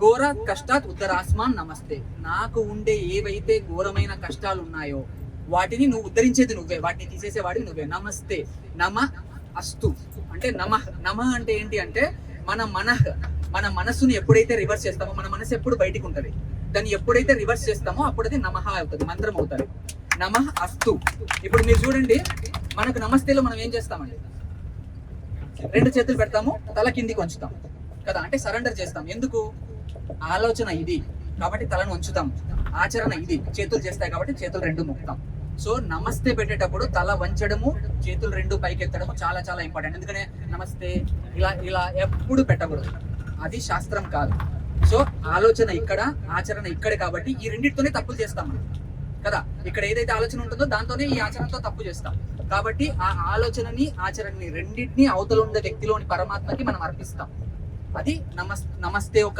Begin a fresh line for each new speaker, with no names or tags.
ఘోర కష్టాత్ ఉత్తరాస్మాన్ నమస్తే. నాకు ఉండే ఏవైతే ఘోరమైన కష్టాలు ఉన్నాయో వాటిని నువ్వు ఉద్ధరించేది నువ్వే, వాటిని తీసేసేవాడివి నువ్వే. నమస్తే. నమ అస్తు అంటే నమ అంటే ఏంటి అంటే మన మనస్సుని ఎప్పుడైతే రివర్స్ చేస్తామో, మన మనసు ఎప్పుడు బయటికి ఉంటుంది, దాన్ని ఎప్పుడైతే రివర్స్ చేస్తామో అప్పుడు అది నమః అవుతుంది, మంత్రం అవుతుంది. నమః అస్తు. ఇప్పుడు మీరు చూడండి, మనకు నమస్తేలో మనం ఏం చేస్తామండి, 2 చేతులు పెడతాము, తల కిందికి ఉంచుతాం కదా, అంటే సరెండర్ చేస్తాం. ఎందుకు? ఆలోచన ఇది కాబట్టి తలను ఉంచుతాం, ఆచరణ ఇది చేతులు చేస్తాయి కాబట్టి చేతులు 2 ముక్తాం. సో నమస్తే పెట్టేటప్పుడు తల వంచడము, చేతులు 2 పైకి ఎత్తడము చాలా చాలా ఇంపార్టెంట్. ఎందుకనే నమస్తే ఇలా ఎప్పుడు పెట్టకూడదు, అది శాస్త్రం కాదు. సో ఆలోచన ఇక్కడ, ఆచరణ ఇక్కడ, కాబట్టి ఈ రెండింటితోనే తప్పులు చేస్తాం మనం కదా. ఇక్కడ ఏదైతే ఆలోచన ఉంటుందో దాంతోనే ఈ ఆచరణతో తప్పు చేస్తాం. కాబట్టి ఆ ఆలోచనని ఆచరణని రెండింటినీ అవతల ఉండే వ్యక్తిలోని పరమాత్మకి మనం అర్పిస్తాం. అది నమస్తే ఒక